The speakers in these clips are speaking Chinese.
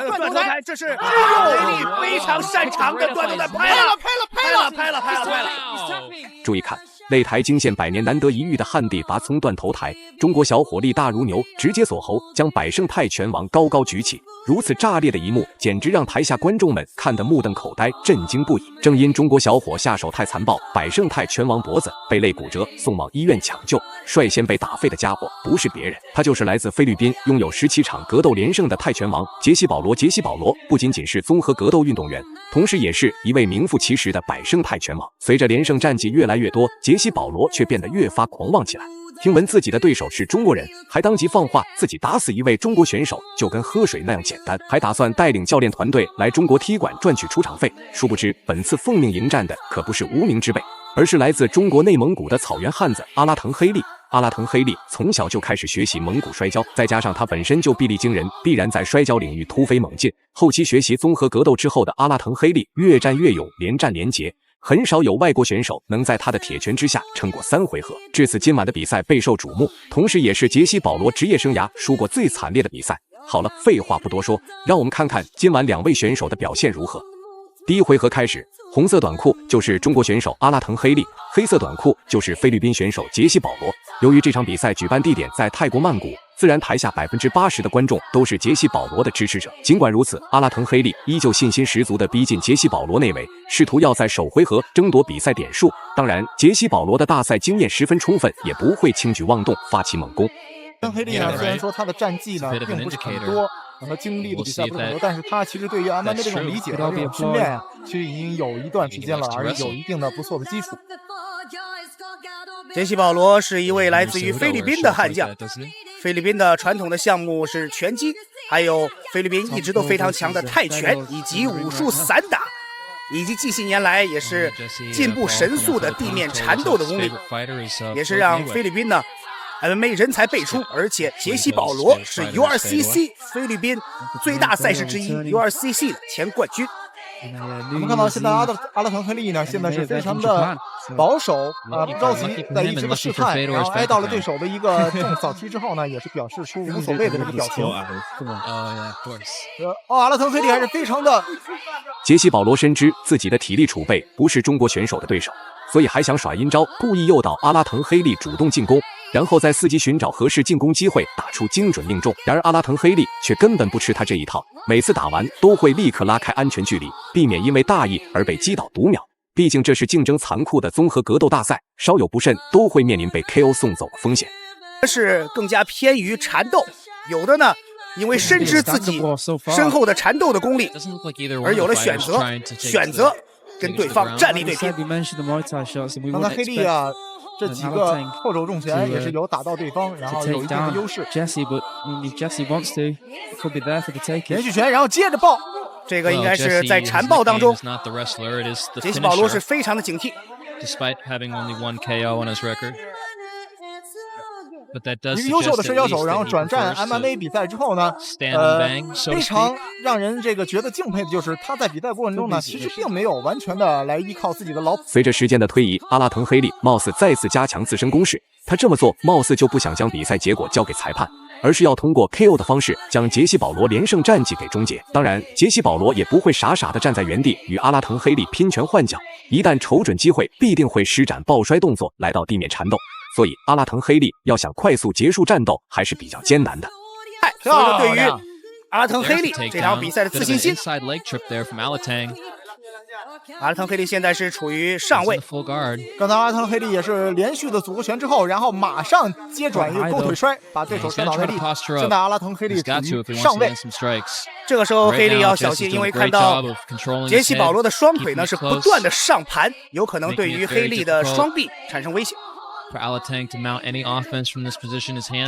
断头台，这是黑利非常擅长的断头台，拍了。注意看，擂台惊现百年难得一遇的旱地拔葱断头台，中国小伙力大如牛，直接锁喉，将百胜泰拳王高高举起。如此炸裂的一幕，简直让台下观众们看得目瞪口呆，震惊不已。正因中国小伙下手太残暴，百胜泰拳王脖子被肋骨折，送往医院抢救。率先被打废的家伙不是别人，他就是来自菲律宾，拥有17场格斗连胜的泰拳王杰西·保罗。杰西·保罗不仅仅是综合格斗运动员，同时也是一位名副其实的百胜泰拳王。随着连胜战绩越来越多，杰西·保罗却变得越发狂妄起来。听闻自己的对手是中国人，还当即放话自己打死一位中国选手就跟喝水那样简单，还打算带领教练团队来中国踢馆赚取出场费。殊不知，本次奉命迎战的可不是无名之辈，而是来自中国内蒙古的草原汉子阿拉腾黑利。阿拉腾黑利从小就开始学习蒙古摔跤，再加上他本身就臂力惊人，必然在摔跤领域突飞猛进。后期学习综合格斗之后的阿拉腾黑利越战越勇，连战连捷。很少有外国选手能在他的铁拳之下撑过3回合，至此今晚的比赛备受瞩目，同时也是杰西·保罗职业生涯输过最惨烈的比赛。好了，废话不多说，让我们看看今晚2位选手的表现如何。第一回合开始，红色短裤就是中国选手阿拉腾黑利，黑色短裤就是菲律宾选手杰西·保罗。由于这场比赛举办地点在泰国曼谷，自然台下80%的观众都是杰西·保罗的支持者。尽管如此，阿拉腾黑利依旧信心十足地逼近杰西·保罗内围，试图要在首回合争夺比赛点数。当然，杰西·保罗的大赛经验十分充分，也不会轻举妄动发起猛攻。黑利呢，虽然说他的战绩呢并不是很多，和经历的比赛不是很多，但是他其实对于 MMA 这种理解和这种训练其实已经有一段时间了，而且有一定的不错的基础。杰西·保罗是一位来自于菲律宾的悍将，菲律宾的传统的项目是拳击，还有菲律宾一直都非常强的泰拳以及武术散打，以及近些年来也是进步神速的地面缠斗的功力，也是让菲律宾呢 MMA 人才辈出。而且杰西·保罗是 URCC 菲律宾最大赛事之一 URCC 的前冠军。我们看到现在阿拉腾黑利呢，现在是非常的保守不着急，在一直的试探，然后挨到了对手的一个重扫踢之后呢，也是表示出无所谓的这个表情。阿拉腾黑利还是非常的。杰西·保罗深知自己的体力储备不是中国选手的对手，所以还想耍阴招，故意诱导阿拉腾黑利主动进攻，然后在伺机寻找合适进攻机会，打出精准命中。然而阿拉腾黑利却根本不吃他这一套，每次打完都会立刻拉开安全距离，避免因为大意而被击倒读秒。毕竟这是竞争残酷的综合格斗大赛，稍有不慎都会面临被 KO 送走的风险。是更加偏于缠斗，有的呢因为深知自己深厚的缠斗的功力，而有了选择跟对方战力对拼。刚才黑利啊，这几个后手重拳也是有打到对方，然后有一定的优势。连续拳，然后接着爆，这个应该是在缠爆当中，杰西·保罗是非常的警惕。一个优秀的摔跤手，然后转战 MMA 比赛之后呢，非常让人这个觉得敬佩的就是他在比赛过程中呢，其实并没有完全的来依靠自己的老。随着时间的推移，阿拉腾黑利貌似再次加强自身攻势。他这么做貌似就不想将比赛结果交给裁判，而是要通过 KO 的方式将杰西·保罗连胜战绩给终结。当然，杰西·保罗也不会傻傻的站在原地与阿拉腾黑利拼拳换脚，一旦瞅准机会，必定会施展抱摔动作来到地面缠斗。所以阿拉腾黑利要想快速结束战斗还是比较艰难的。所以说对于阿拉腾黑利这场比赛的自信心，阿拉腾黑利现在是处于上位。刚才阿拉腾黑利也是连续的组合拳之后，然后马上接转一个勾腿摔，把对手摔倒在地。现在阿拉腾黑利处于上位。这个时候黑利要小心，因为看到杰西·保罗的双腿呢是不断的上盘，有可能对于黑利的双臂产生威胁。这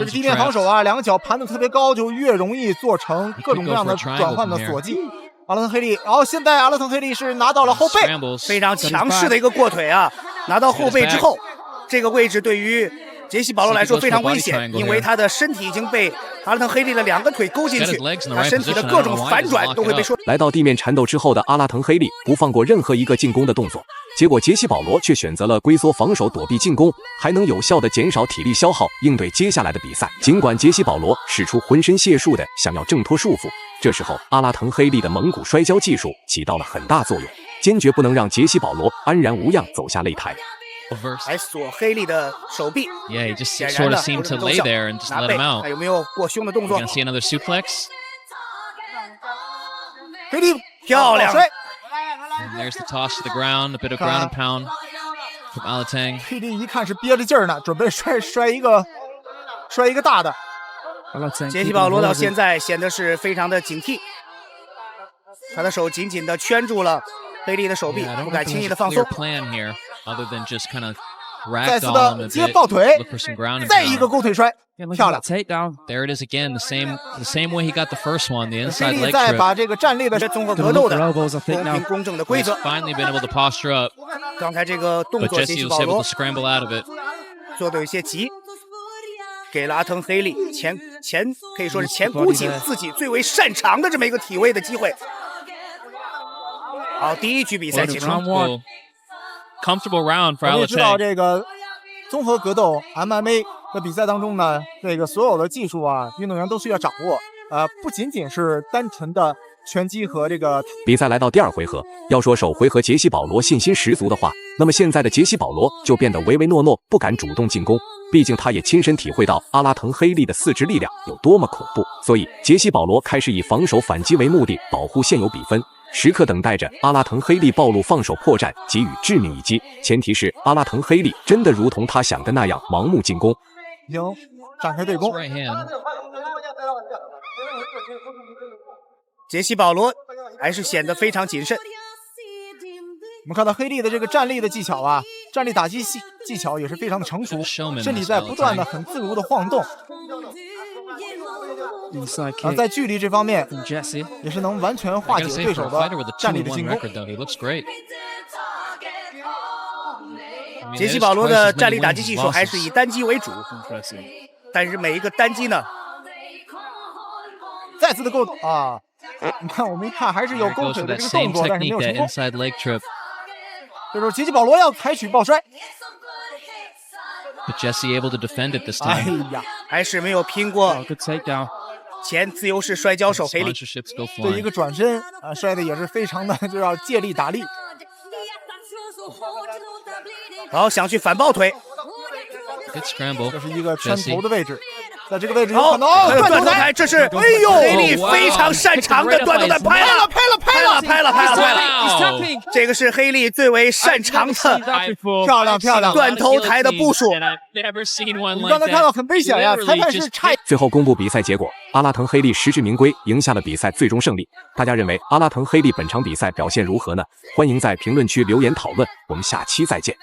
是地面防守啊，两个脚盘得特别高，就越容易做成各种各样的转换的锁技。阿拉腾黑利，然后现在阿拉腾黑利是拿到了后背，非常强势的一个过腿啊！拿到后背之后，这个位置对于杰西·保罗来说非常危险，因为他的身体已经被阿拉腾黑利的2个腿勾进去，他身体的各种反转都会被说。来到地面缠斗之后的阿拉腾黑利不放过任何一个进攻的动作，结果杰西·保罗却选择了龟缩防守躲避进攻，还能有效地减少体力消耗，应对接下来的比赛。尽管杰西·保罗使出浑身解数的想要挣脱束缚，这时候，阿拉腾黑利的蒙古摔跤技术起到了很大作用，坚决不能让杰西·保罗安然无恙走下擂台。还锁黑利的手臂， Yeah, he just 显 sort 然 of 的 seemed 不 to 是奏 lay 效 there and just 拿 let 背， him out. 看有没有过胸的动作 We're gonna see another suplex. 黑利漂亮摔， And there's the toss to the ground, a bit of ground and pound from Alateng. 黑利一看是憋着劲儿呢，准备摔一个大的。杰西·保罗到现在显得是非常的警惕，他的手紧紧地圈住了黑利的手臂， Yeah, I 不 don't 敢 think 轻易 there's 的 a 放 clear 松。 plan here, other than just kind of 再次 ragdoll him 的 a 接 bit, 抱腿， look for some ground and 再一个 pound. 勾腿摔，漂亮。 There it is again, the same way he got the first one, the 黑 inside 利 leg 再 trip. 把这个站立的这综合格斗的公平公正的规 He's 则， finally been able to posture up, 刚才这个动 but 作，杰 Jesse 西· was 保 able 罗 to scramble out of it. 做的有些急，给了阿腾黑利可以说是前估计自己最为擅长的这么一个体位的机会。好，第一局比赛结束。 Comfortable, comfortable round for 我们也知道 Alateng. 这个综合格斗 MMA 的比赛当中呢，这个所有的技术啊，运动员都需要掌握。不仅仅是单纯的拳击和这个。比赛来到第二回合，要说首回合杰西·保罗信心十足的话，那么现在的杰西·保罗就变得唯唯诺诺，不敢主动进攻。毕竟他也亲身体会到阿拉腾黑利的四肢力量有多么恐怖，所以杰西·保罗开始以防守反击为目的，保护现有比分，时刻等待着阿拉腾黑利暴露放手破绽，给予致命一击。前提是阿拉腾黑利真的如同他想的那样盲目进攻。已经展开对攻。 Right hand. 杰西·保罗还是显得非常谨慎。我们看到黑利的这个站立的技巧啊，站立打击技巧也是非常的成熟，身体在不断的很自如的晃动。在距离这方面也是能完全化解对手的站立的进攻。杰西·保罗的站立打击技术还是以单击为主，但是每一个单击呢，再次的勾啊！你看，我们一看还是有勾腿的这个动作，但是没有成功。这时候杰西·保罗要采取抱摔。 But Jesse able to defend it this 哎 time. 呀，还是没有拼过前自由式摔跤手黑利。 Sponsorships go 这一 flying. 个转身啊，摔的也是非常的就要借力打力。好，想去反抱腿， Good scramble. 这是一个圈 Jesse. 头的位置，在这个位置有好，看到断头断头台，台，这是哎呦黑利非常擅长的断头台，拍了，拍了，这个是黑利最为擅长的漂亮漂亮！断头台的部署。 Never seen one 我们 like 刚才看到 that. 很危险呀，裁判是差。最后公布比赛结果，阿拉腾黑利实至名归，赢下了比赛最终胜利。大家认为阿拉腾黑利本场比赛表现如何呢？欢迎在评论区留言讨论，我们下期再见。